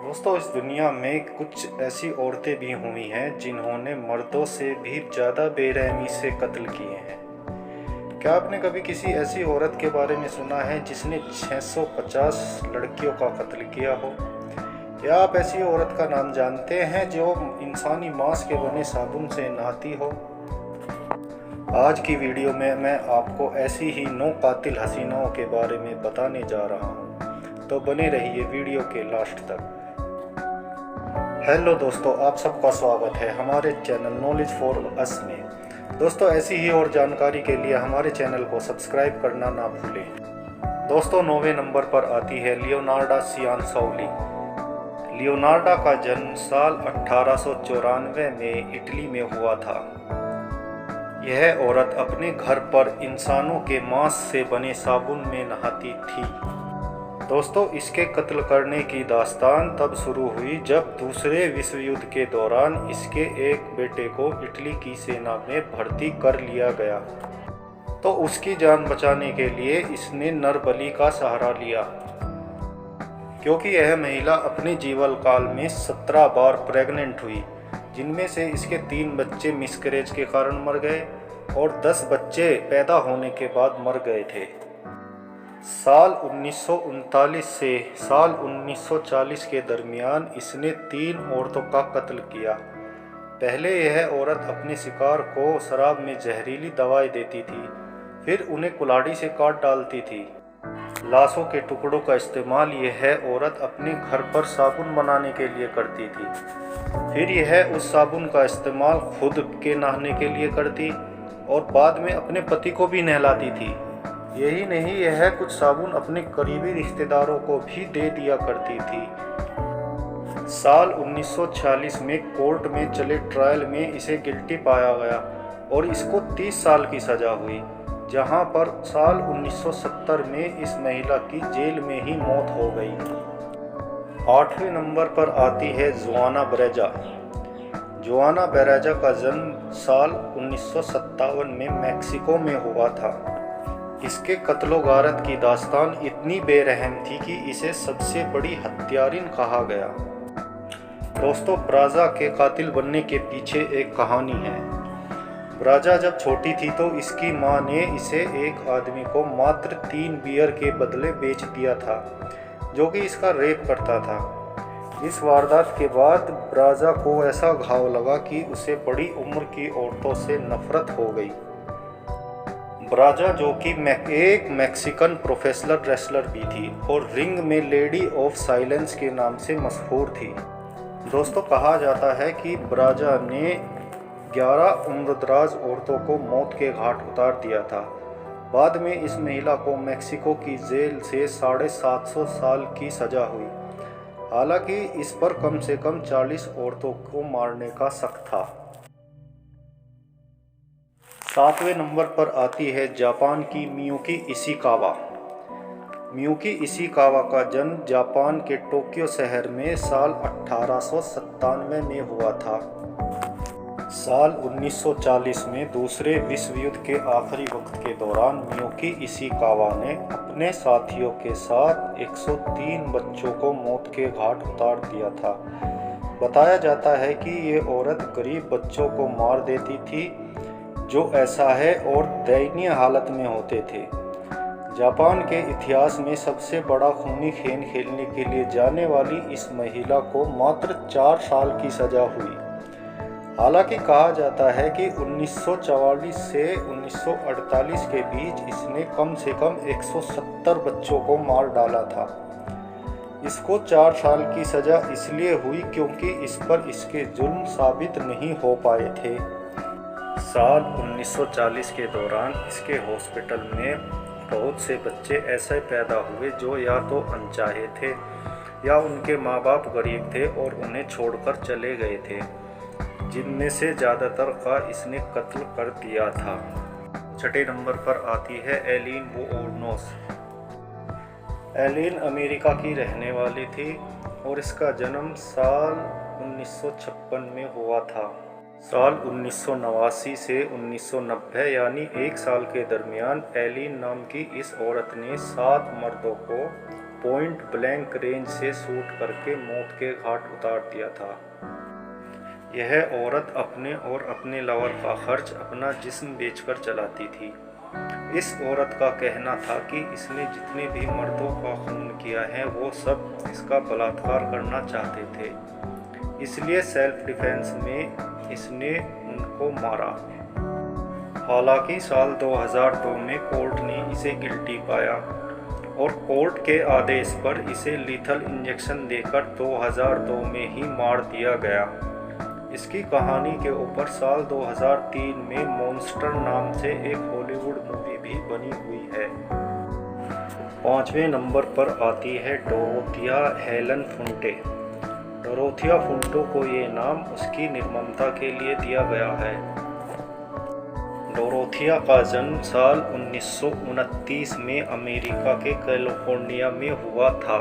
दोस्तों, इस दुनिया में कुछ ऐसी औरतें भी हुई हैं जिन्होंने मर्दों से भी ज़्यादा बेरहमी से कत्ल किए हैं। क्या आपने कभी किसी ऐसी औरत के बारे में सुना है जिसने 650 लड़कियों का कत्ल किया हो? या आप ऐसी औरत का नाम जानते हैं जो इंसानी मांस के बने साबुन से नहाती हो? आज की वीडियो में मैं आपको ऐसी ही 9 कातिल हसीनाओं के बारे में बताने जा रहा हूँ, तो बने रहिए वीडियो के लास्ट तक। हेलो दोस्तों, आप सबका स्वागत है हमारे चैनल नॉलेज फॉर अस में। दोस्तों, ऐसी ही और जानकारी के लिए हमारे चैनल को सब्सक्राइब करना ना भूलें। दोस्तों, 9वें नंबर पर आती है लियोनार्डा सियानसौली। लियोनार्डा का जन्म साल 1894 में इटली में हुआ था। यह औरत अपने घर पर इंसानों के मांस से बने साबुन में नहाती थी। दोस्तों, इसके कत्ल करने की दास्तान तब शुरू हुई जब दूसरे विश्व युद्ध के दौरान इसके एक बेटे को इटली की सेना में भर्ती कर लिया गया, तो उसकी जान बचाने के लिए इसने नरबली का सहारा लिया। क्योंकि यह महिला अपने जीवन काल में 17 बार प्रेग्नेंट हुई, जिनमें से इसके 3 बच्चे मिसकैरेज के कारण मर गए और 10 बच्चे पैदा होने के बाद मर गए थे। साल 1939 से साल 1940 के दरमियान इसने 3 औरतों का कत्ल किया। पहले यह औरत अपने शिकार को शराब में जहरीली दवाई देती थी, फिर उन्हें कुल्हाड़ी से काट डालती थी। लाशों के टुकड़ों का इस्तेमाल यह औरत अपने घर पर साबुन बनाने के लिए करती थी। फिर यह उस साबुन का इस्तेमाल खुद के नहाने के लिए करती और बाद में अपने पति को भी नहलाती थी। यही नहीं, यह कुछ साबुन अपने करीबी रिश्तेदारों को भी दे दिया करती थी। साल 1946 में कोर्ट में चले ट्रायल में इसे गिल्टी पाया गया और इसको 30 साल की सज़ा हुई, जहां पर साल 1970 में इस महिला की जेल में ही मौत हो गई। 8वें नंबर पर आती है जोआना बरेजा। जोआना बरेजा का जन्म साल 1957 में मैक्सिको में हुआ था। इसके कत्लो गारत की दास्तान इतनी बेरहम थी कि इसे सबसे बड़ी हत्यारिन कहा गया। दोस्तों, ब्राजा के कातिल बनने के पीछे एक कहानी है। ब्राजा जब छोटी थी तो इसकी मां ने इसे एक आदमी को मात्र 3 बियर के बदले बेच दिया था, जो कि इसका रेप करता था। इस वारदात के बाद ब्राजा को ऐसा घाव लगा कि उसे बड़ी उम्र की औरतों से नफरत हो गई। ब्राजा, जो कि एक मैक्सिकन प्रोफेशनल रेसलर भी थी और रिंग में लेडी ऑफ साइलेंस के नाम से मशहूर थी। दोस्तों, कहा जाता है कि ब्राजा ने 11 उम्रदराज औरतों को मौत के घाट उतार दिया था। बाद में इस महिला को मेक्सिको की जेल से 750 साल की सज़ा हुई। हालांकि इस पर कम से कम 40 औरतों को मारने का शक था। 7वें नंबर पर आती है जापान की मियुकी इशिकावा। मियुकी इशिकावा का जन्म जापान के टोक्यो शहर में साल 1897 में हुआ था। साल 1940 में दूसरे विश्व युद्ध के आखिरी वक्त के दौरान मियुकी इशिकावा ने अपने साथियों के साथ 103 बच्चों को मौत के घाट उतार दिया था। बताया जाता है कि ये औरत गरीब बच्चों को मार देती थी जो असहाय और दयनीय हालत में होते थे। जापान के इतिहास में सबसे बड़ा खूनी खेल खेलने के लिए जाने वाली इस महिला को मात्र 4 साल की सज़ा हुई। हालांकि कहा जाता है कि 1944 से 1948 के बीच इसने कम से कम 170 बच्चों को मार डाला था। इसको 4 साल की सज़ा इसलिए हुई क्योंकि इस पर इसके जुल्म साबित नहीं हो पाए थे। साल 1940 के दौरान इसके हॉस्पिटल में बहुत से बच्चे ऐसे पैदा हुए जो या तो अनचाहे थे या उनके माँ बाप गरीब थे और उन्हें छोड़कर चले गए थे, जिनमें से ज़्यादातर का इसने कत्ल कर दिया था। 6ठे नंबर पर आती है एलिन वुऑरनोस। एलिन अमेरिका की रहने वाली थी और इसका जन्म साल 1956 में हुआ था। साल 1989 से 1990 यानी 1 साल के दरमियान एलिन नाम की इस औरत ने 7 मर्दों को पॉइंट ब्लैंक रेंज से शूट करके मौत के घाट उतार दिया था। यह औरत अपने और अपने लवर का खर्च अपना जिस्म बेचकर चलाती थी। इस औरत का कहना था कि इसने जितने भी मर्दों का खून किया है वो सब इसका बलात्कार करना चाहते थे, इसलिए सेल्फ डिफेंस में इसने उनको मारा। हालांकि साल 2002 में कोर्ट ने इसे गिल्टी पाया और कोर्ट के आदेश पर इसे लीथल इंजेक्शन देकर 2002 में ही मार दिया गया। इसकी कहानी के ऊपर साल 2003 में मॉन्स्टर नाम से एक हॉलीवुड मूवी भी बनी हुई है। 5वें नंबर पर आती है डोरोथिया हेलन फुंटे। डोरोथिया फुंटो को ये नाम उसकी निर्ममता के लिए दिया गया है। डोरोथिया का जन्म साल 1929 में अमेरिका के कैलिफोर्निया में हुआ था।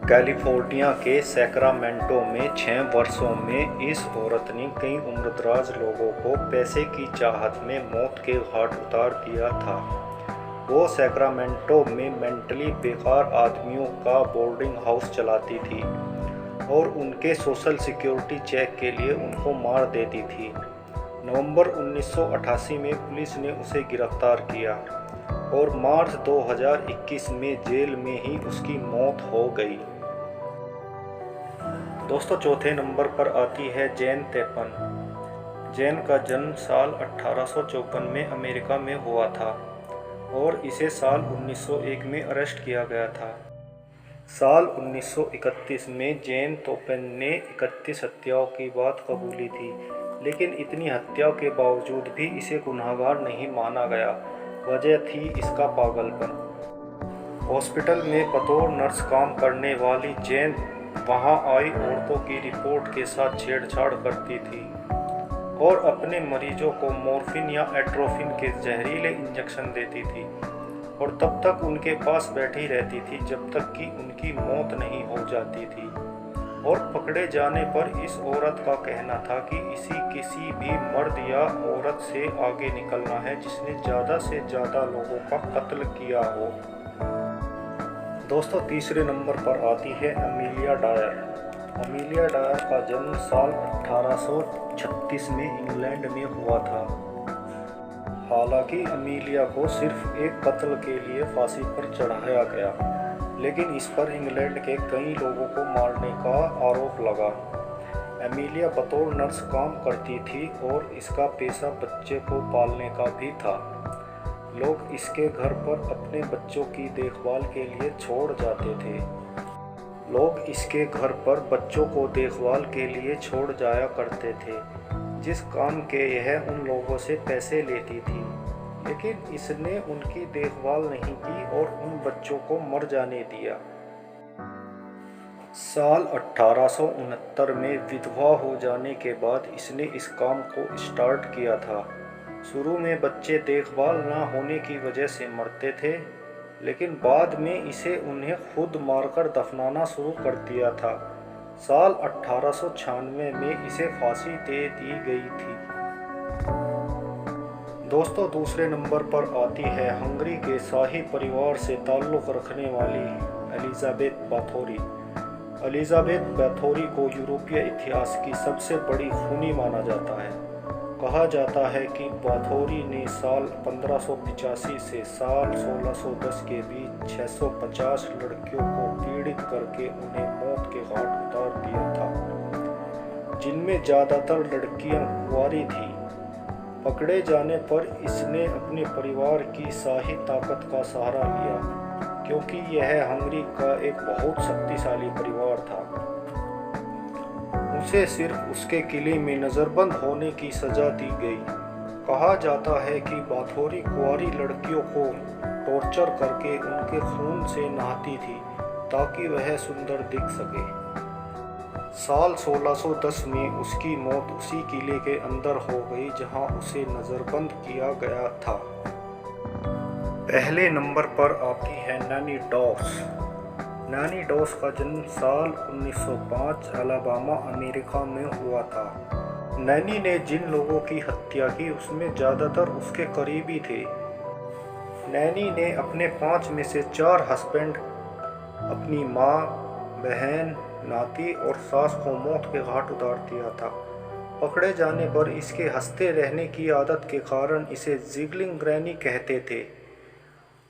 कैलिफोर्निया के सैक्रामेंटो में 6 वर्षों में इस औरत ने कई उम्रदराज लोगों को पैसे की चाहत में मौत के घाट उतार दिया था। वो सैक्रामेंटो में मेंटली बेकार आदमियों का बोर्डिंग हाउस चलाती थी और उनके सोशल सिक्योरिटी चेक के लिए उनको मार देती थी। नवंबर 1988 में पुलिस ने उसे गिरफ्तार किया और मार्च 2021 में जेल में ही उसकी मौत हो गई। दोस्तों, चौथे नंबर पर आती है जेन तैपन। जेन का जन्म साल 1854 में अमेरिका में हुआ था और इसे साल 1901 में अरेस्ट किया गया था। साल 1931 में जेन तैपन ने 31 हत्याओं की बात कबूली थी, लेकिन इतनी हत्याओं के बावजूद भी इसे गुनहगार नहीं माना गया। वजह थी इसका पागलपन। हॉस्पिटल में बतौर नर्स काम करने वाली जेन वहां आई औरतों की रिपोर्ट के साथ छेड़छाड़ करती थी और अपने मरीजों को मॉर्फिन या एट्रोफिन के जहरीले इंजेक्शन देती थी और तब तक उनके पास बैठी रहती थी जब तक कि उनकी मौत नहीं हो जाती थी। और पकड़े जाने पर इस औरत का कहना था कि इसी किसी भी मर्द या औरत से आगे निकलना है जिसने ज़्यादा से ज़्यादा लोगों का कत्ल किया हो। दोस्तों, तीसरे नंबर पर आती है अमीलिया डायर। अमीलिया डायर का जन्म साल 1836 में इंग्लैंड में हुआ था। हालांकि अमीलिया को सिर्फ एक कत्ल के लिए फांसी पर चढ़ाया गया, लेकिन इस पर इंग्लैंड के कई लोगों को मारने का आरोप लगा। एमिलिया बतौर नर्स काम करती थी और इसका पेशा बच्चे को पालने का भी था। लोग इसके घर पर अपने बच्चों की देखभाल के लिए छोड़ जाते थे। लोग इसके घर पर बच्चों को देखभाल के लिए छोड़ जाया करते थे, जिस काम के यह उन लोगों से पैसे लेती थी, लेकिन इसने उनकी देखभाल नहीं की और उन बच्चों को मर जाने दिया। साल 1869 में विधवा हो जाने के बाद इसने इस काम को स्टार्ट किया था। शुरू में बच्चे देखभाल ना होने की वजह से मरते थे, लेकिन बाद में इसे उन्हें खुद मारकर दफनाना शुरू कर दिया था। साल 1896 में इसे फांसी दे दी गई थी। दोस्तों, दूसरे नंबर पर आती है हंगरी के शाही परिवार से ताल्लुक़ रखने वाली एलिज़ाबेथ बाथोरी। एलिज़ाबेथ बाथोरी को यूरोपीय इतिहास की सबसे बड़ी खूनी माना जाता है। कहा जाता है कि बाथोरी ने साल 1585 से साल 1610 के बीच 650 लड़कियों को पीड़ित करके उन्हें मौत के घाट उतार दिया था, जिनमें ज़्यादातर लड़कियां कुंवारी थीं। पकड़े जाने पर इसने अपने परिवार की शाही ताकत का सहारा लिया, क्योंकि यह हंगरी का एक बहुत शक्तिशाली परिवार था। उसे सिर्फ उसके किले में नज़रबंद होने की सजा दी गई। कहा जाता है कि बाथोरी कुंवारी लड़कियों को टॉर्चर करके उनके खून से नहाती थी ताकि वह सुंदर दिख सके। साल 1610 में उसकी मौत उसी किले के अंदर हो गई जहां उसे नज़रबंद किया गया था। पहले नंबर पर आती है नैनी डॉस। नैनी डॉस का जन्म साल 1905 अलाबामा, अमेरिका में हुआ था। नैनी ने जिन लोगों की हत्या की उसमें ज़्यादातर उसके करीबी थे। नैनी ने अपने 5 में से 4 हस्बैंड अपनी माँ, बहन, नाती और सास को मौत के घाट उतार दिया था। पकड़े जाने पर इसके हंसते रहने की आदत के कारण इसे जिगलिंग ग्रैनी कहते थे।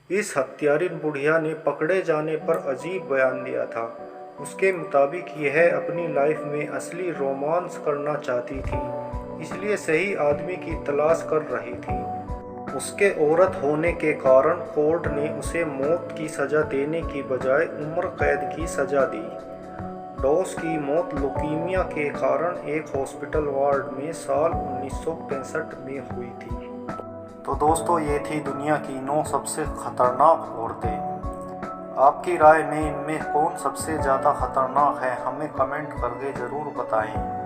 इस हत्यारिन बुढ़िया ने पकड़े जाने पर अजीब बयान दिया था। उसके मुताबिक यह अपनी लाइफ में असली रोमांस करना चाहती थी, इसलिए सही आदमी की तलाश कर रही थी। उसके औरत होने के कारण कोर्ट ने उसे मौत की सज़ा देने की बजाय उम्र कैद की सज़ा दी। डॉस की मौत लुकीमिया के कारण एक हॉस्पिटल वार्ड में साल 1965 में हुई थी। तो दोस्तों, ये थी दुनिया की 9 सबसे खतरनाक औरतें। आपकी राय में इनमें कौन सबसे ज़्यादा खतरनाक है, हमें कमेंट करके ज़रूर बताएं।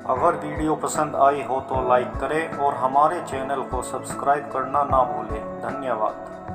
अगर वीडियो पसंद आई हो तो लाइक करें और हमारे चैनल को सब्सक्राइब करना ना भूलें। धन्यवाद।